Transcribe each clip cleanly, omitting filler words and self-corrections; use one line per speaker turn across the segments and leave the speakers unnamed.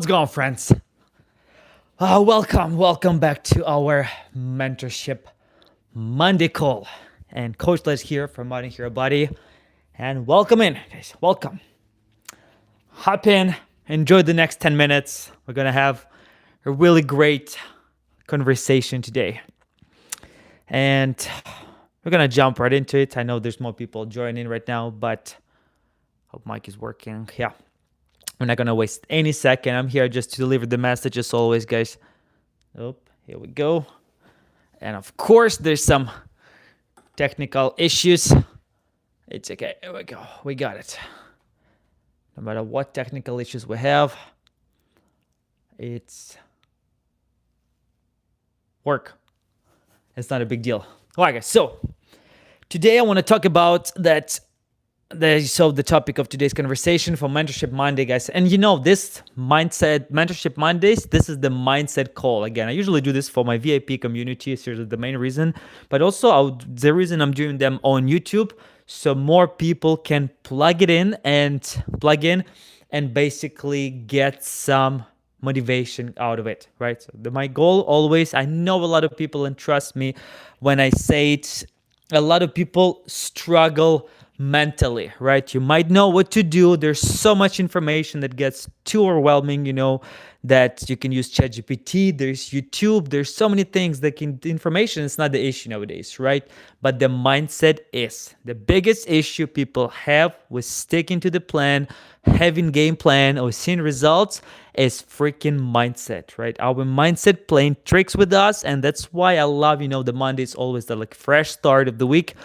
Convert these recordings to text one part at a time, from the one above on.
What's going on, friends? Welcome back to our Mentorship Monday call. And Coach Les here from Modern Hero Body. And welcome in, guys. Welcome. Hop in, enjoy the next 10 minutes. We're going to have a really great conversation today. And we're going to jump right into it. I know there's more people joining right now, but hope mic is working. Yeah. We're not going to waste any second. I'm here just to deliver the message as always, guys. Oh, here we go. And of course, there's some technical issues. It's okay. Here we go. We got it. No matter what technical issues we have, it's work. It's not a big deal. All right, guys. So today I want to talk about the topic of today's conversation for Mentorship Monday, guys. And this Mentorship Mondays, this is the mindset call. Again, I usually do this for my VIP community. Seriously, the main reason. But also, the reason I'm doing them on YouTube, so more people can plug in and basically get some motivation out of it, right? So my goal always, I know a lot of people, and trust me when I say it, a lot of people struggle mentally, right? You might know what to do. There's so much information that gets too overwhelming, that you can use ChatGPT, there's YouTube, there's so many things information is not the issue nowadays, right? But the mindset is. The biggest issue people have with sticking to the plan, having game plan, or seeing results is freaking mindset, right? Our mindset playing tricks with us, and that's why I love, the Monday is always the fresh start of the week.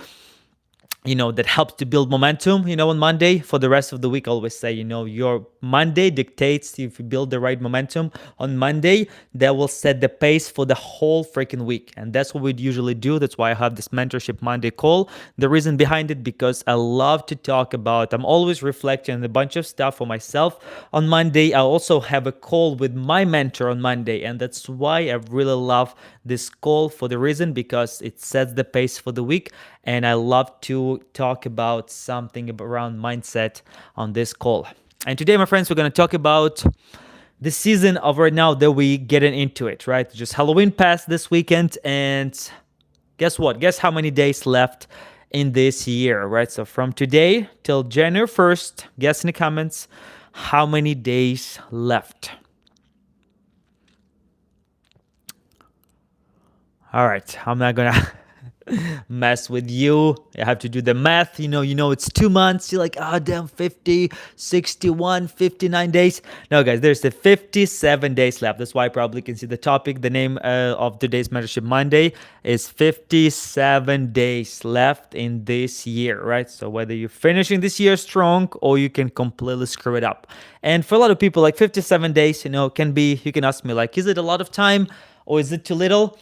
That helps to build momentum, on Monday. For the rest of the week, I always say, your Monday dictates if you build the right momentum on Monday, that will set the pace for the whole freaking week. And that's what we'd usually do. That's why I have this Mentorship Monday call. The reason behind it, because I love to talk about, I'm always reflecting on a bunch of stuff for myself on Monday. I also have a call with my mentor on Monday. And that's why I really love this call, for the reason because it sets the pace for the week. And I love to talk about something around mindset on this call. And today, my friends, we're going to talk about the season of right now that we getting into it, right? Just Halloween passed this weekend, and guess what? Guess how many days left in this year, right? So from today till January 1st, guess in the comments how many days left. All right, I'm not gonna mess with you. I have to do the math. It's 2 months. You're like, damn, 50, 61, 59 days. No, guys, there's the 57 days left. That's why I probably can see the topic. The name of today's Mentorship Monday is 57 days left in this year, right? So whether you're finishing this year strong or you can completely screw it up. And for a lot of people, 57 days, can be, you can ask me, is it a lot of time or is it too little?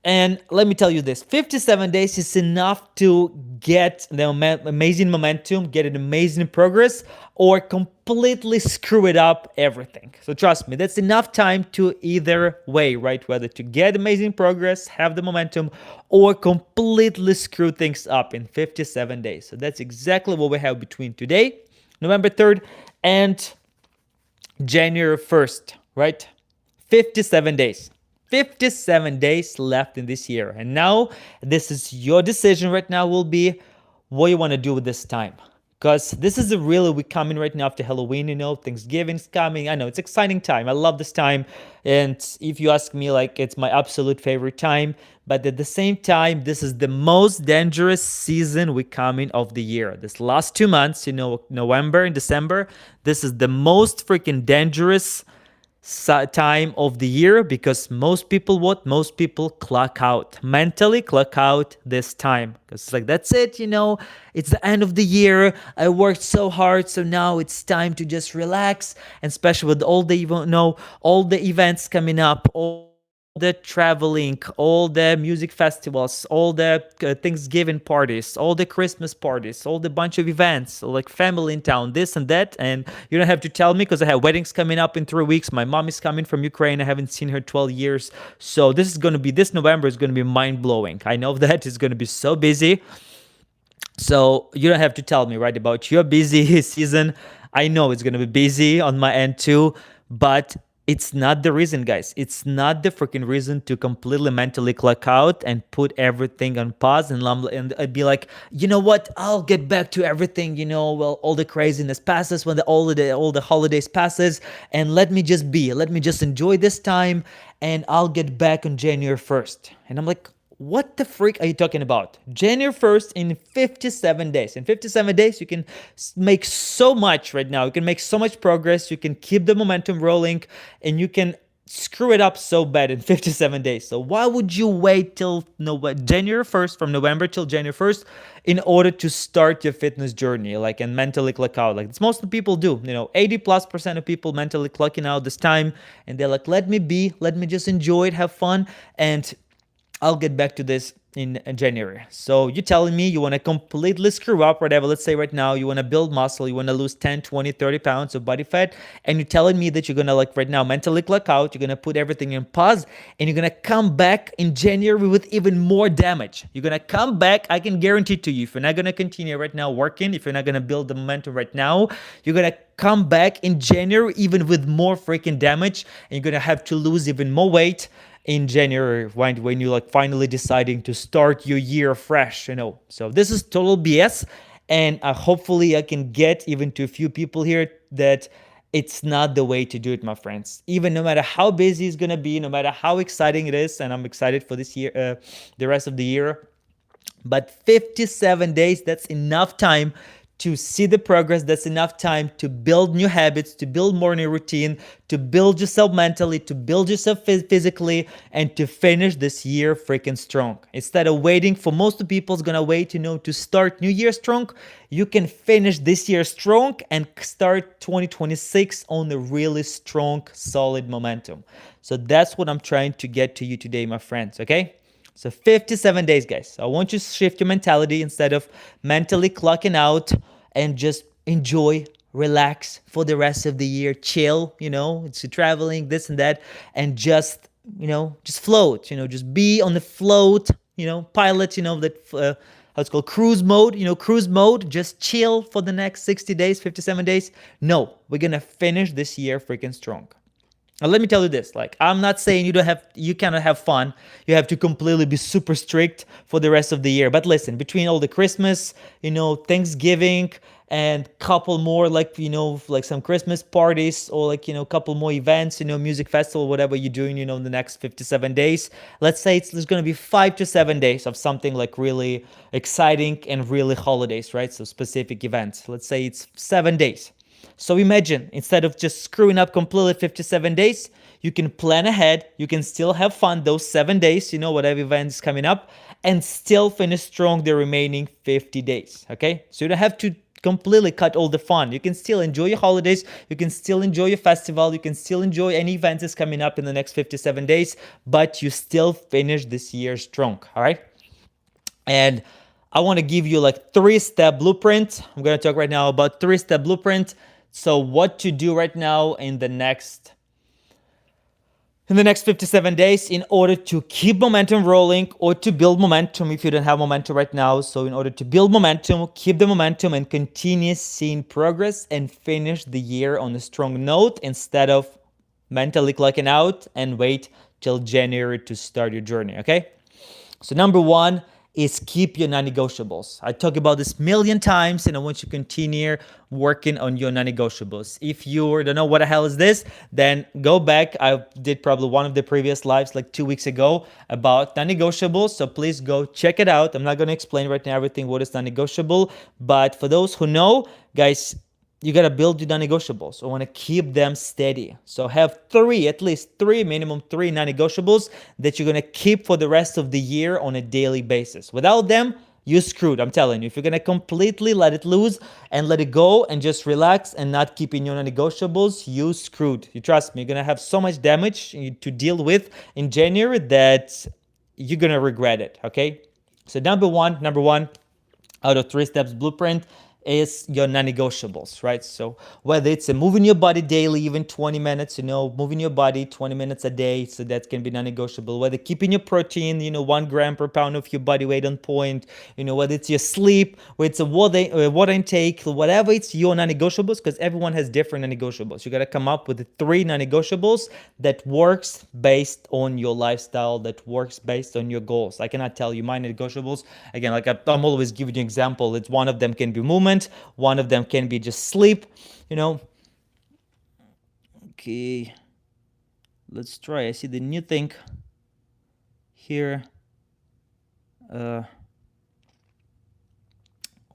And let me tell you this, 57 days is enough to get the amazing momentum, get an amazing progress, or completely screw it up everything. So trust me, that's enough time to either way, right? Whether to get amazing progress, have the momentum, or completely screw things up in 57 days. So that's exactly what we have between today, November 3rd, and January 1st, right? 57 days. 57 days left in this year. And now this is your decision right now, will be what you want to do with this time. Because this is we're coming right now after Halloween, Thanksgiving's coming. I know it's exciting time. I love this time. And if you ask me, it's my absolute favorite time. But at the same time, this is the most dangerous season we coming of the year. This last 2 months, November and December, this is the most freaking dangerous time of the year, because most people clock out, mentally clock out this time, because that's it, it's the end of the year, I worked so hard, so now it's time to just relax. And especially with all the events coming up, all the traveling, all the music festivals, all the Thanksgiving parties, all the Christmas parties, all the bunch of events, family in town, this and that. And you don't have to tell me, because I have weddings coming up in 3 weeks. My mom is coming from Ukraine. I haven't seen her 12 years. So this November is going to be mind-blowing. I know that it's going to be so busy. So you don't have to tell me, right, about your busy season. I know it's going to be busy on my end too, but it's not the reason, guys. It's not the freaking reason to completely mentally clock out and put everything on pause and I'd be like, you know what? I'll get back to everything. Well, all the craziness passes when all the holidays passes, and let me just be. Let me just enjoy this time, and I'll get back on January 1st. And I'm like, what the freak are you talking about? January 1st in 57 days. In 57 days, you can make so much right now. You can make so much progress. You can keep the momentum rolling, and you can screw it up so bad in 57 days. So why would you wait till January 1st, from November till January 1st, in order to start your fitness journey, like, and mentally clock out? Like, it's most of the people do. 80+% of people mentally clocking out this time, and they're like, let me just enjoy it, have fun, and I'll get back to this in January. So you're telling me you want to completely screw up whatever. Let's say right now you want to build muscle, you want to lose 10, 20, 30 pounds of body fat, and you're telling me that you're going to, like, right now mentally clock out, you're going to put everything in pause, and you're going to come back in January with even more damage. You're going to come back, I can guarantee to you, if you're not going to continue right now working, if you're not going to build the momentum right now, you're going to come back in January even with more freaking damage, and you're going to have to lose even more weight in January when you're, like, finally deciding to start your year fresh. So this is total BS, and hopefully I can get even to a few people here that it's not the way to do it, my friends. Even no matter how busy it's gonna be, no matter how exciting it is, and I'm excited for this year, the rest of the year, but 57 days, that's enough time to see the progress. That's enough time to build new habits, to build morning routine, to build yourself mentally, to build yourself physically, and to finish this year freaking strong. Instead of waiting, for most of people's gonna wait, to start new year strong, you can finish this year strong and start 2026 on a really strong, solid momentum. So that's what I'm trying to get to you today, my friends, okay? So 57 days, guys. I want you to shift your mentality instead of mentally clocking out, and just enjoy, relax for the rest of the year, chill, it's traveling, this and that, and just float, just be on the float, pilot, that, how it's called, cruise mode, just chill for the next 60 days, 57 days. No, we're going to finish this year freaking strong. Now, let me tell you this, like, I'm not saying you cannot have fun. You have to completely be super strict for the rest of the year. But listen, between all the Christmas, Thanksgiving, and couple more, like, like some Christmas parties, or like, couple more events, music festival, whatever you're doing, in the next 57 days. Let's say there's going to be 5 to 7 days of something like really exciting and really holidays, right? So specific events. Let's say it's 7 days. So imagine, instead of just screwing up completely 57 days, you can plan ahead, you can still have fun those 7 days, whatever event is coming up, and still finish strong the remaining 50 days, okay? So you don't have to completely cut all the fun. You can still enjoy your holidays, you can still enjoy your festival, you can still enjoy any events that's coming up in the next 57 days, but you still finish this year strong, all right? And I want to give you like 3-step blueprint. I'm going to talk right now about 3-step blueprint. So what to do right now in the next 57 days in order to keep momentum rolling, or to build momentum if you don't have momentum right now. So in order to build momentum, keep the momentum, and continue seeing progress, and finish the year on a strong note instead of mentally clocking out and wait till January to start your journey, okay? So number 1 is keep your non-negotiables. I talk about this a million times, and I want you to continue working on your non-negotiables. If you don't know what the hell is this, then go back. I did probably one of the previous lives like 2 weeks ago about non-negotiables, so please go check it out. I'm not going to explain right now everything what is non-negotiable, but for those who know, guys, you got to build your non-negotiables. I want to keep them steady. So have at least three, minimum 3 non-negotiables that you're going to keep for the rest of the year on a daily basis. Without them, you're screwed. I'm telling you, if you're going to completely let it loose and let it go and just relax and not keeping your non-negotiables, you screwed. You trust me, you're going to have so much damage to deal with in January that you're going to regret it, okay? So number one, out of 3 steps blueprint is your non-negotiables, right? So whether it's moving your body daily, even 20 minutes, moving your body 20 minutes a day, so that can be non-negotiable. Whether keeping your protein, 1 gram per pound of your body weight on point, whether it's your sleep, whether it's a water intake, whatever, it's your non-negotiables, because everyone has different non-negotiables. You got to come up with the 3 non-negotiables that works based on your lifestyle, that works based on your goals. I cannot tell you my negotiables. Again, like I'm always giving you an example. It's one of them can be movement, one of them can be just sleep, Okay, let's try. I see the new thing here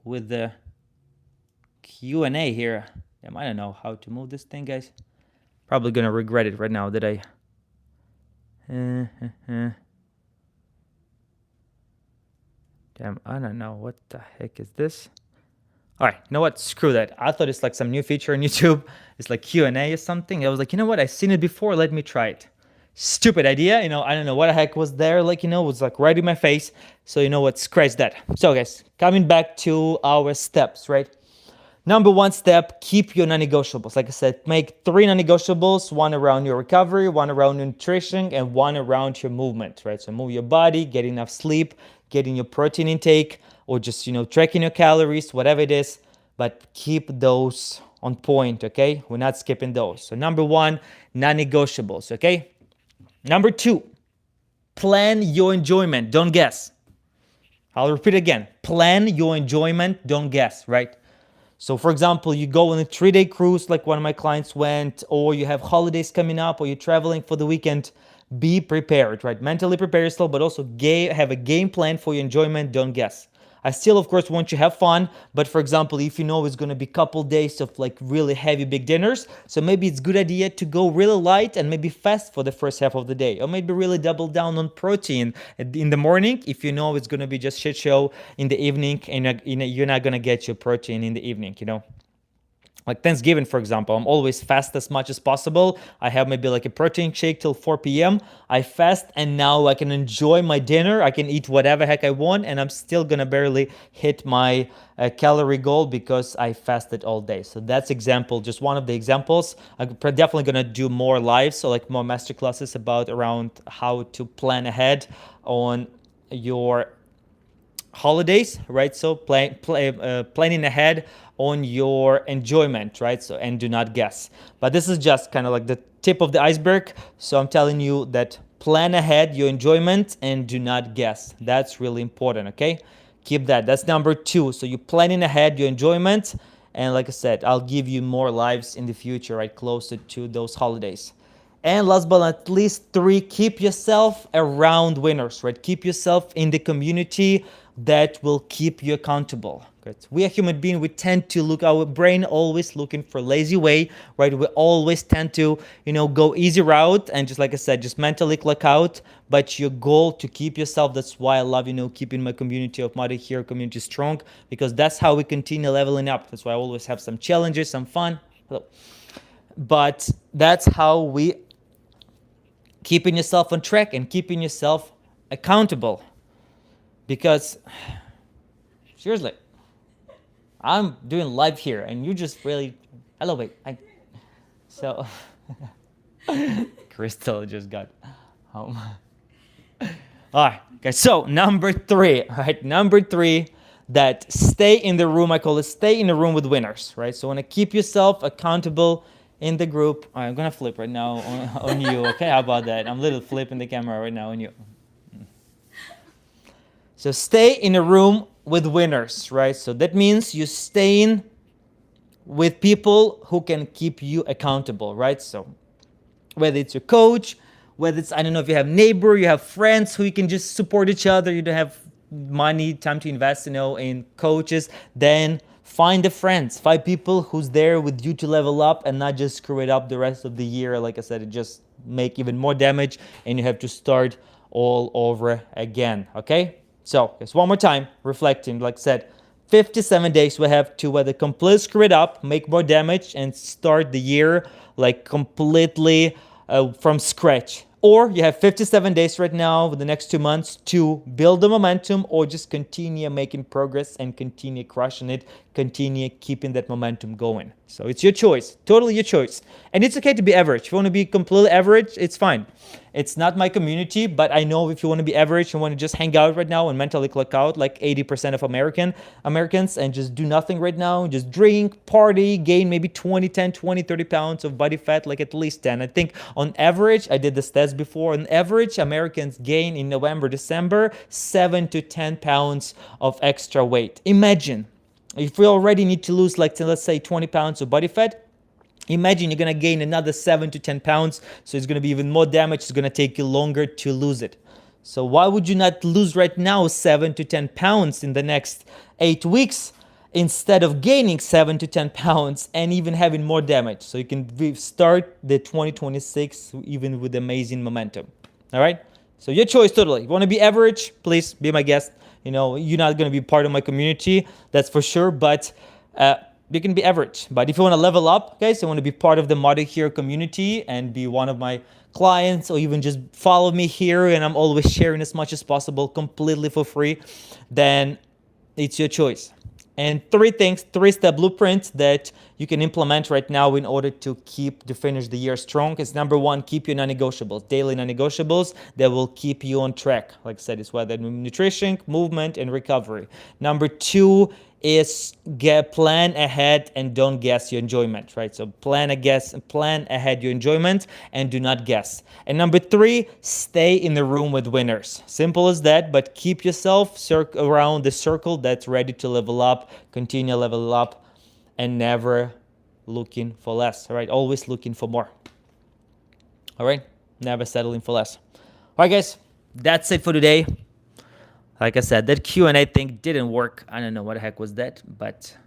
with the Q&A here. I don't know how to move this thing, guys. Probably gonna regret it right now that I damn, I don't know what the heck is this. All right, you know what? Screw that. I thought it's like some new feature on YouTube. It's like Q&A or something. I was like, you know what? I've seen it before. Let me try it. Stupid idea. I don't know what the heck was there. Like, it was like right in my face. So you know what? Scratch that. So guys, coming back to our steps, right? Number 1 step, keep your non-negotiables. Like I said, make 3 non-negotiables, 1 around your recovery, 1 around nutrition, and 1 around your movement, right? So move your body, get enough sleep, getting your protein intake, or just, tracking your calories, whatever it is, but keep those on point, okay? We're not skipping those. So number 1, non-negotiables, okay? Number 2, plan your enjoyment, don't guess. I'll repeat again, plan your enjoyment, don't guess, right? So for example, you go on a 3-day cruise like one of my clients went, or you have holidays coming up, or you're traveling for the weekend. Be prepared, right? Mentally prepare yourself, but also have a game plan for your enjoyment, don't guess. I still, of course, want you to have fun, but for example, if you know it's going to be a couple days of like really heavy big dinners, so maybe it's a good idea to go really light and maybe fast for the first half of the day, or maybe really double down on protein in the morning if you know it's going to be just shit show in the evening and you're not going to get your protein in the evening, Like Thanksgiving, for example, I'm always fast as much as possible. I have maybe like a protein shake till 4 p.m. I fast, and now I can enjoy my dinner. I can eat whatever heck I want, and I'm still gonna barely hit my calorie goal because I fasted all day. So that's just one of the examples. I'm definitely gonna do more lives, so like more masterclasses around how to plan ahead on your holidays, right? So planning ahead on your enjoyment, right? So, and do not guess. But this is just kind of like the tip of the iceberg. So I'm telling you that plan ahead your enjoyment and do not guess. That's really important, okay? Keep that. That's number 2. So you're planning ahead your enjoyment. And like I said, I'll give you more lives in the future, right? Closer to those holidays. And last but not least, 3, keep yourself around winners, right? Keep yourself in the community that will keep you accountable. Good. We are human beings. We tend to our brain always looking for lazy way, right? We always tend to, go easy route and just like I said, just mentally clock out. But your goal to keep yourself, that's why I love, keeping my community of Mother Hero community strong, because that's how we continue leveling up. That's why I always have some challenges, some fun. But that's how we keeping yourself on track and keeping yourself accountable. Because seriously, I'm doing live here and you just really elevate. So Crystal just got home. All right, guys. So number 3, right? Number 3, that stay in the room. I call it stay in the room with winners, right? So want to keep yourself accountable in the group. All right, I'm gonna flip right now on you. Okay, how about that? I'm little flipping the camera right now on you. So stay in a room with winners, right? So that means you're staying with people who can keep you accountable, right? So whether it's your coach, whether it's, I don't know if you have neighbor, you have friends who you can just support each other, you don't have money, time to invest, in coaches, then find the friends, find people who's there with you to level up and not just screw it up the rest of the year. Like I said, it just make even more damage and you have to start all over again, okay? So, just one more time, reflecting, like I said, 57 days we have to whether completely screw it up, make more damage, and start the year like completely from scratch. Or you have 57 days right now with the next 2 months to build the momentum, or just continue making progress and continue crushing it, continue keeping that momentum going. So it's your choice, totally your choice. And it's okay to be average. If you want to be completely average, it's fine. It's not my community, but I know if you want to be average and want to just hang out right now and mentally clock out like 80% of Americans and just do nothing right now, just drink, party, gain maybe 20, 10, 20, 30 pounds of body fat, like at least 10. I think on average, I did the stats before, on average, Americans gain in November, December, 7 to 10 pounds of extra weight. Imagine if we already need to lose like, let's say 20 pounds of body fat, imagine you're going to gain another 7 to 10 pounds. So it's going to be even more damage. It's going to take you longer to lose it. So why would you not lose right now 7 to 10 pounds in the next 8 weeks instead of gaining 7 to 10 pounds and even having more damage? So you can start the 2026 even with amazing momentum. All right. So your choice totally. If you want to be average, please be my guest. You know, you're not going to be part of my community. That's for sure. But, you can be average. But if you want to level up, guys, you want to be part of the Model Here community and be one of my clients, or even just follow me here, and I'm always sharing as much as possible completely for free, then it's your choice. And 3 things, 3-step blueprint that you can implement right now in order to finish the year strong is: number 1, keep your non-negotiables, daily non-negotiables that will keep you on track. Like I said, it's whether nutrition, movement, and recovery. Number 2 is plan ahead and don't guess your enjoyment, right? So plan ahead your enjoyment and do not guess. And number 3, stay in the room with winners. Simple as that, but keep yourself around the circle that's ready to level up, continue level up, and never looking for less, all right? Always looking for more, all right? Never settling for less. All right, guys, that's it for today. Like I said, that Q&A thing didn't work. I don't know what the heck was that, but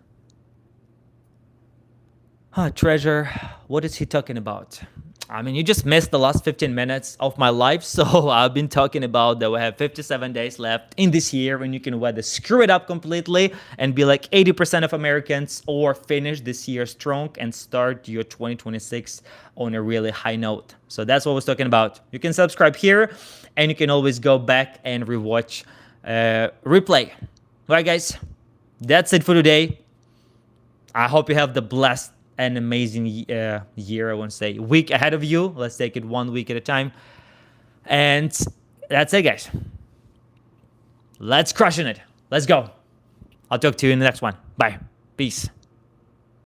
Treasure, what is he talking about? I mean, you just missed the last 15 minutes of my life. So I've been talking about that we have 57 days left in this year, and you can whether screw it up completely and be like 80% of Americans, or finish this year strong and start your 2026 on a really high note. So that's what I was talking about. You can subscribe here, and you can always go back and rewatch replay. All right, guys, that's it for today. I hope you have the blessed and amazing year, I want to say week ahead of you. Let's take it 1 week at a time. And that's it, guys. Let's crushing it. Let's go. I'll talk to you in the next one. Bye. Peace.